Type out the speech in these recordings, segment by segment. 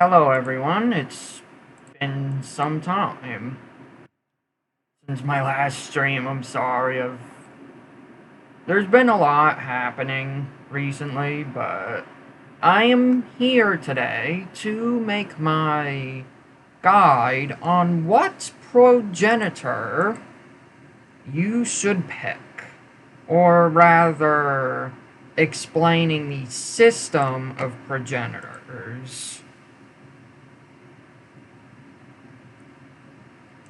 Hello everyone, it's been some time since my last stream. I'm sorry. There's been a lot happening recently, but I am here today to make my guide on what progenitor you should pick. Or rather, explaining the system of progenitors.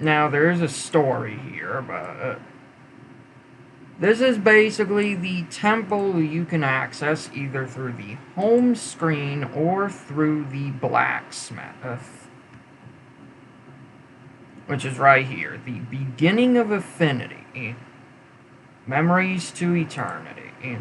Now, there is a story here, but this is basically the temple you can access either through the home screen or through the blacksmith, which is right here. The beginning of affinity, memories to eternity.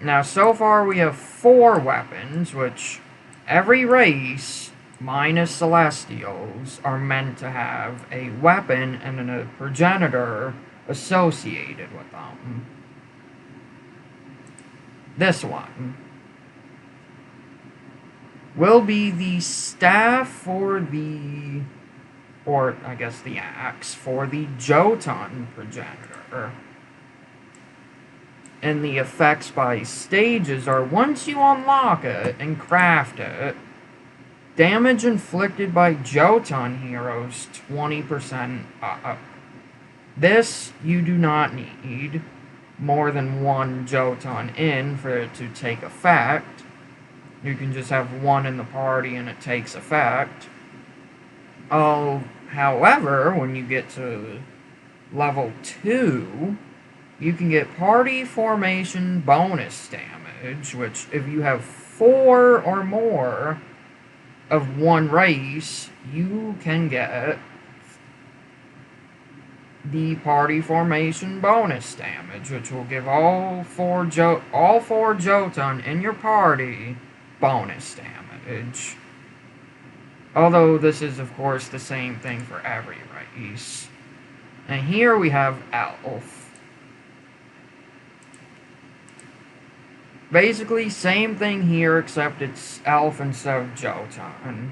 Now, so far we have 4 weapons, which every race minus Celestials are meant to have a weapon and a progenitor associated with them. This one will be the staff for the, or I guess the axe for the Jotun progenitor. And the effects by stages are once you unlock it and craft it, damage inflicted by Jotun heroes 20% up. This you do not need more than 1 Jotun in for it to take effect. You can just have 1 in the party and it takes effect. However, when you get to level 2, you can get party formation bonus damage, which if you have 4 or more of 1 race, you can get the party formation bonus damage, which will give all 4 Jotun in your party bonus damage. Although this is, of course, the same thing for every race. And here we have Elf. Basically, same thing here, except it's Elf instead of Jotun.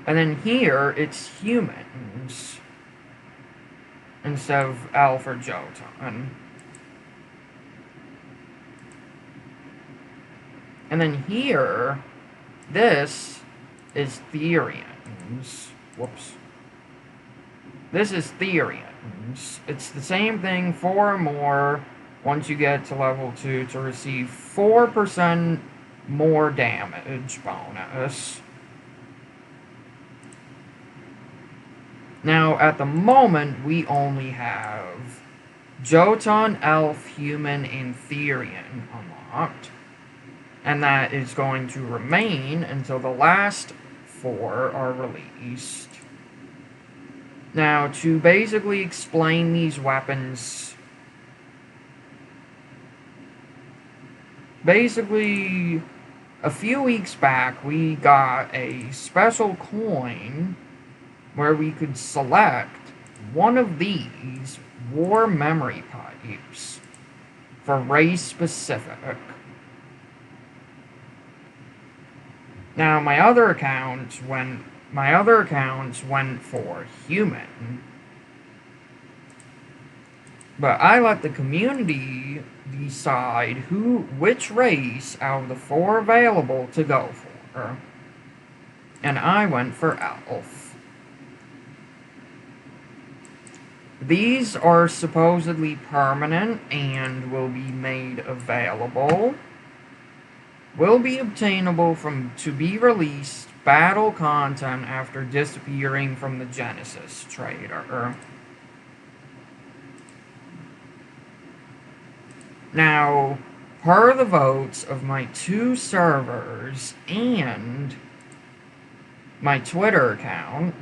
And then here, it's humans instead of Elf or Jotun. And then here, this is Therians. Whoops. This is Therians. It's the same thing, 4 or more, once you get to level 2, to receive 4% more damage bonus. Now, at the moment, we only have Jotun, Elf, Human, and Therian unlocked. And that is going to remain until the last 4 are released. Now, to basically explain these weapons, basically, a few weeks back, we got a special coin where we could select one of these war memory pipes for race specific. Now, my other accounts went for human, but I let the community decide which race out of the 4 available to go for, and I went for Elf. These are supposedly permanent and will be made available. Will be obtainable from to be released battle content after disappearing from the Genesis trader. Now, per the votes of my 2 servers and my Twitter account,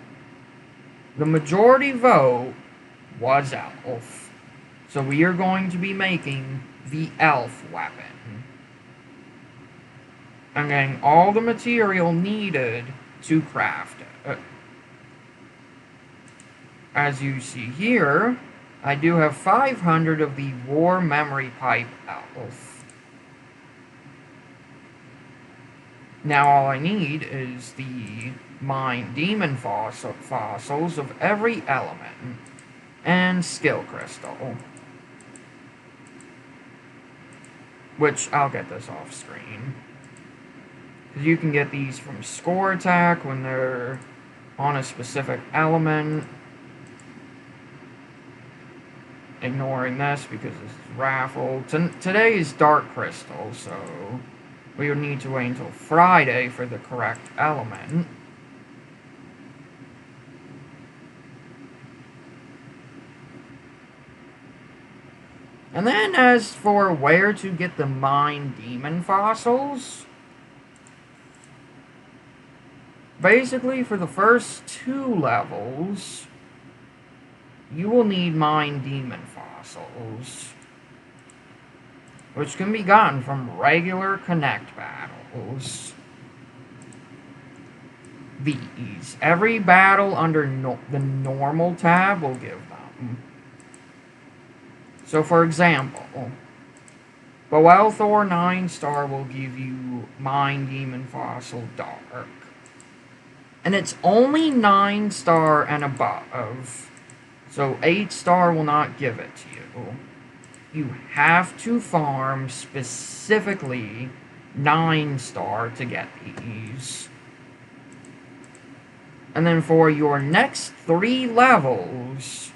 the majority vote was Elf. So we are going to be making the Elf weapon. I'm getting all the material needed to craft it. as you see here, I do have 500 of the War Memory Pipe Elf. Now all I need is the Mind Demon fossils of every element and Skill Crystal. Which, I'll get this off screen. Because you can get these from Score Attack when they're on a specific element. Ignoring this because this is raffle. Today is Dark Crystal, so we would need to wait until Friday for the correct element. And then as for where to get the Mind Demon fossils, basically for the first 2 levels, you will need Mind Demon fossils, which can be gotten from regular Connect battles. These. Every battle under the normal tab will give them. So for example, Boelthor 9-star will give you Mind Demon Fossil Dark. And it's only 9-star and above. So 8-star will not give it to you. You have to farm specifically 9-star to get these. And then for your next 3 levels,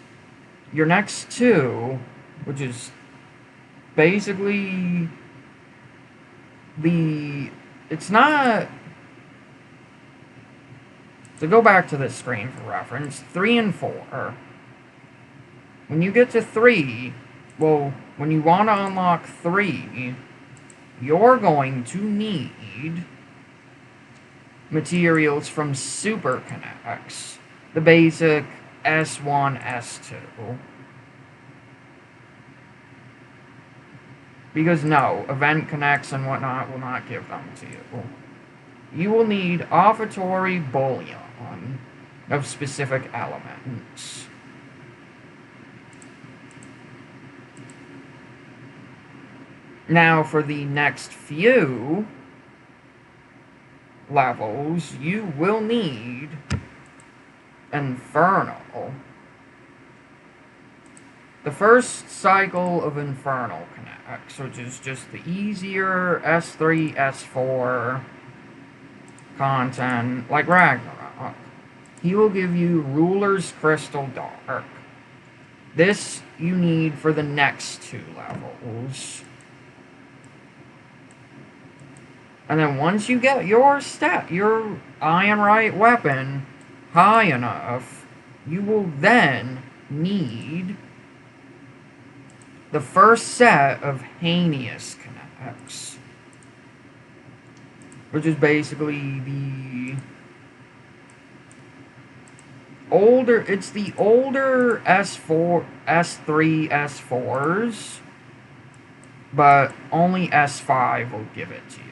your next 2, which is basically it's not, to go back to this screen for reference, 3 and 4. When you get to 3, well, when you want to unlock 3, you're going to need materials from Super Connects, the basic S1, S2. Because no, Event Connects and whatnot will not give them to you. You will need offertory bullion of specific elements. Now, for the next few levels, you will need Infernal. The first cycle of Infernal Connects, which is just the easier S3, S4 content, like Ragnarok. He will give you Ruler's Crystal Dark. This you need for the next 2 levels. And then once you get your Ironite weapon high enough, you will then need the first set of Heinous Connects, which is basically the older S4, S3, S4s, but only S5 will give it to you.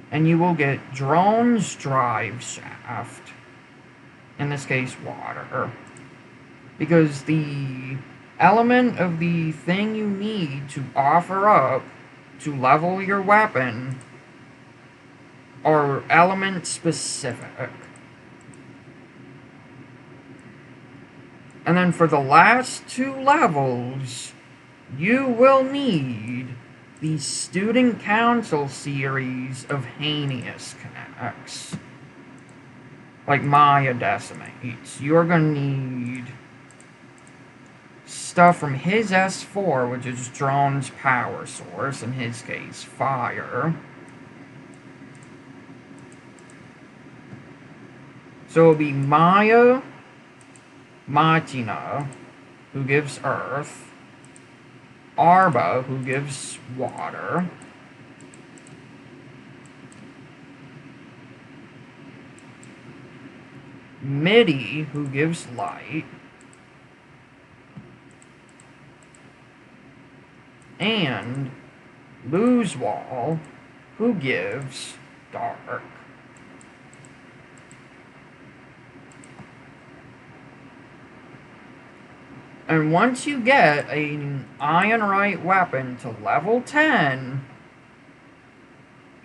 And you will get Drone's Drive Shaft, in this case water, because the element of the thing you need to offer up to level your weapon are element specific. And then for the last 2 levels, you will need the Student Council series of Heinous Connects, like Maya Decimates. You're going to need stuff from his S4, which is Drone's power source, in his case, fire. So it'll be Maya Martina, who gives earth, Arba, who gives water, Midi, who gives light, and Losewall, who gives dark. And once you get an Ironite weapon to level 10,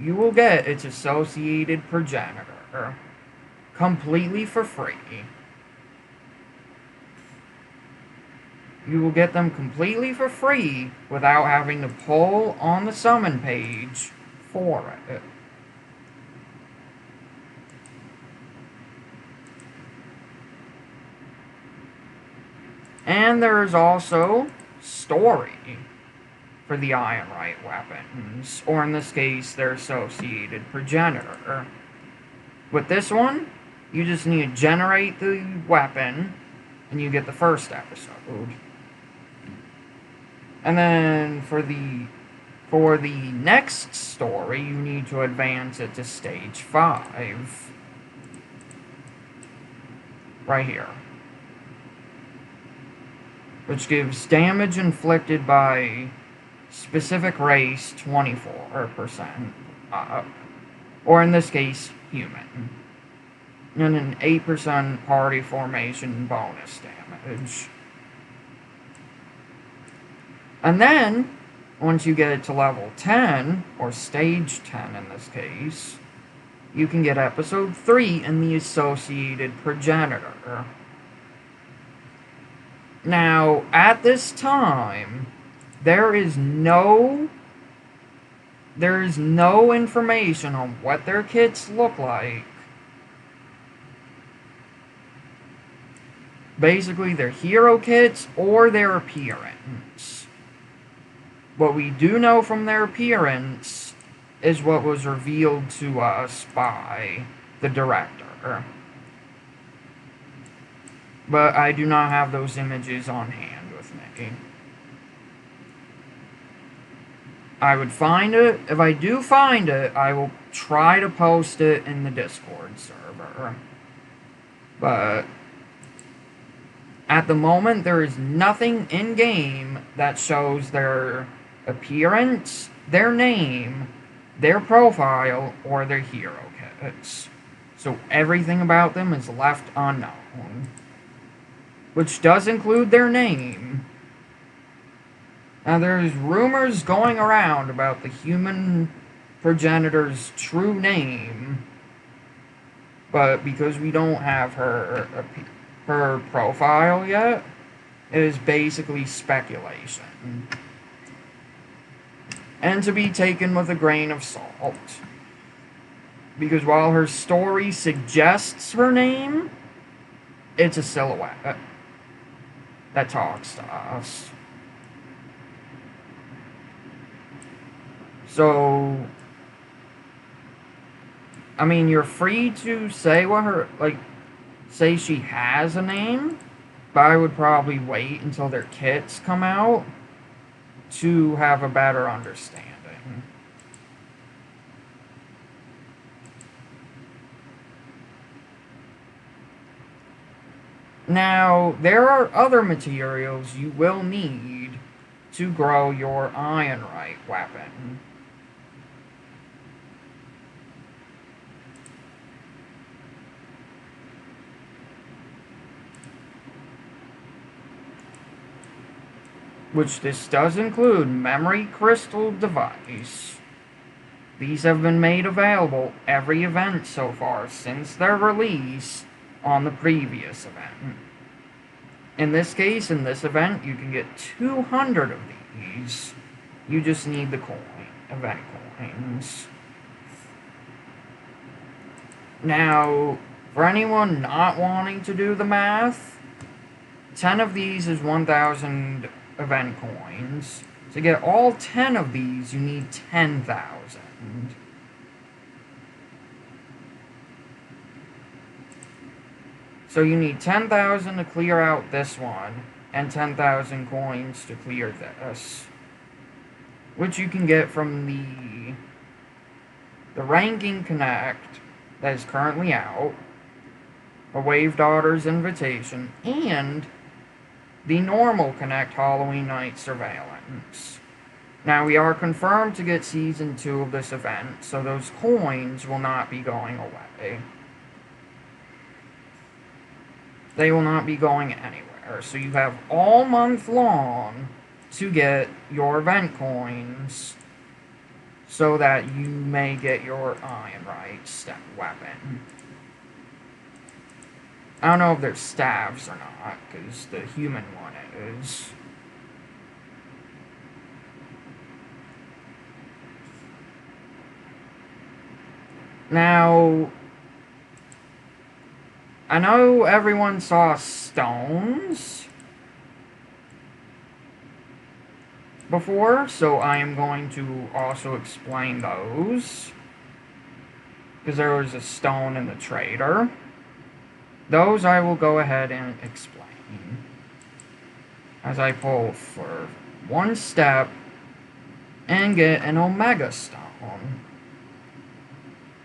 you will get its associated Progenitor completely for free. You will get them completely for free without having to pull on the summon page for it. And there is also story for the Ironite weapons, or in this case, their associated Progenitor. With this one, you just need to generate the weapon, and you get the first episode. And then for the next story, you need to advance it to stage 5. Right here. Which gives damage inflicted by specific race 24% up. Or in this case, human. And an 8% party formation bonus damage. And then, once you get it to level 10, or stage 10 in this case, you can get episode 3 and the associated Progenitor. Now, at this time, there is no information on what their kits look like. Basically, their hero kits or their appearance. What we do know from their appearance is what was revealed to us by the director. But I do not have those images on hand with me. I would find it. If I do find it, I will try to post it in the Discord server. But at the moment, there is nothing in-game that shows their appearance, their name, their profile, or their hero kits. So everything about them is left unknown. Which does include their name. Now there's rumors going around about the human Progenitor's true name. But because we don't have her profile yet, it is basically speculation. And to be taken with a grain of salt. Because while her story suggests her name, it's a silhouette that talks to us. So, I mean, you're free to say what her, say she has a name, but I would probably wait until their kits come out to have a better understanding. Now, there are other materials you will need to grow your Ironite weapon. Which this does include memory crystal device. These have been made available every event so far since their release on the previous event. In this case, in this event, you can get 200 of these. You just need the event coins. Now, for anyone not wanting to do the math, 10 of these is 1,000 event coins. To get all 10 of these, you need 10,000. So you need 10,000 to clear out this one, and 10,000 coins to clear this. Which you can get from the Ranking Connect that is currently out, a Wave Daughters Invitation, and the normal Connect Halloween Night Surveillance. Now, we are confirmed to get Season 2 of this event, so those coins will not be going away. They will not be going anywhere. there. So you have all month long to get your event coins so that you may get your Iron Right step weapon. I don't know if there's staves or not, because the human one is. Now, I know everyone saw stones before, so I am going to also explain those. Because there was a stone in the trader. Those I will go ahead and explain. As I pull for one step and get an Omega Stone.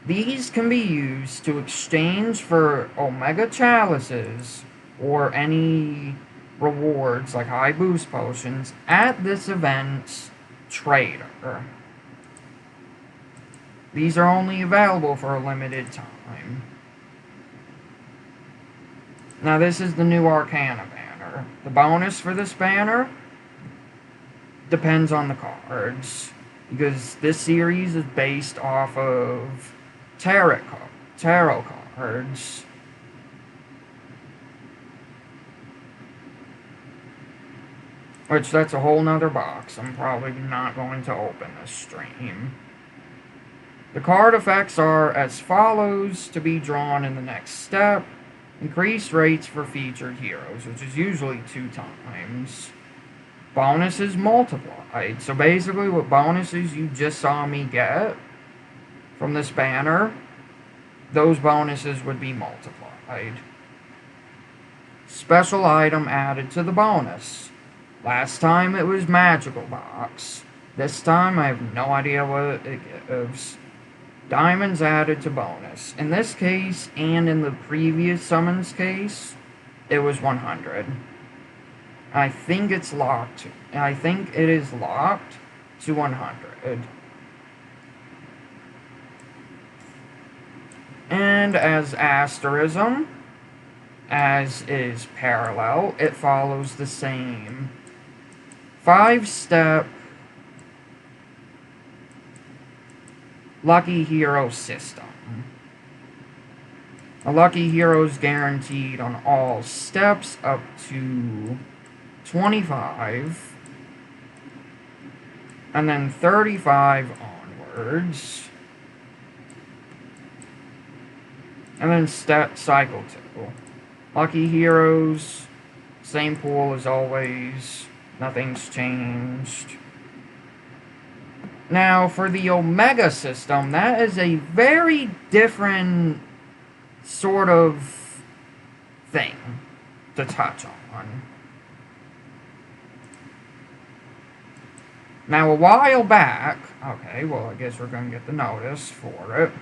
These can be used to exchange for Omega Chalices or any rewards like high boost potions at this event's trader. These are only available for a limited time. Now this is the new Arcana banner. The bonus for this banner depends on the cards, because this series is based off of tarot cards. Which, that's a whole nother box I'm probably not going to open this stream. The card effects are as follows, to be drawn in the next step. Increased rates for featured heroes, which is usually 2 times. Bonuses multiplied. So basically what bonuses you just saw me get from this banner, those bonuses would be multiplied. Special item added to the bonus. Last time it was magical box. This time I have no idea what it gives. Diamonds added to bonus. In this case, and in the previous summons case, it was 100. I think it's locked. I think it is locked to 100. And as asterism, as is parallel, it follows the same 5-step Lucky Hero system. A Lucky Hero is guaranteed on all steps up to 25, and then 35 onwards, and then cycle 2. Lucky Heroes, same pool as always, nothing's changed. Now, for the Omega system, that is a very different sort of thing to touch on. Now, a while back, okay, well, I guess we're going to get the notice for it.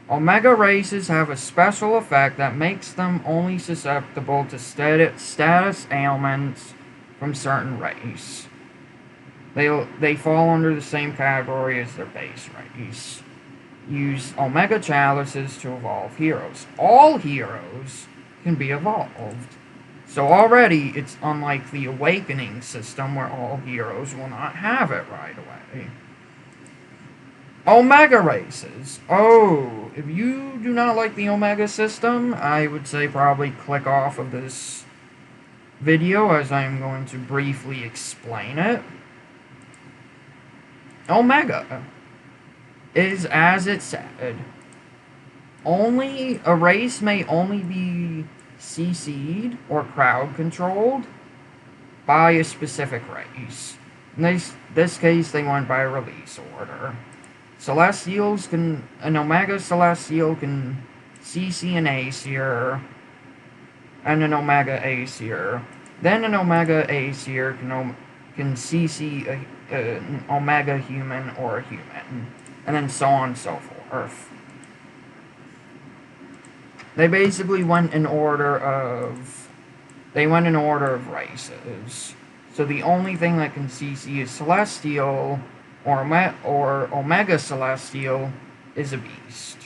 Omega races have a special effect that makes them only susceptible to status ailments from certain race. They fall under the same category as their base race. Use Omega Chalices to evolve heroes. All heroes can be evolved. So already, it's unlike the Awakening system where all heroes will not have it right away. Omega races. Oh, if you do not like the Omega system, I would say probably click off of this video, as I am going to briefly explain it. Omega is, as it said, a race may only be CC'd or crowd controlled by a specific race. In this case, they went by release order. An Omega Celestial can CC an Aesir and an Omega Aesir. Then an Omega Aesir can CC an Omega Human or a Human. And then so on and so forth. They basically went in order of races. So the only thing that can CC is Celestial, or Omega Celestial is a beast.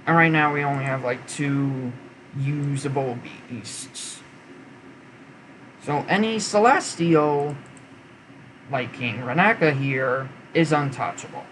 And right now we only have like 2 usable beasts. So any Celestial, like King Reneka here, is untouchable.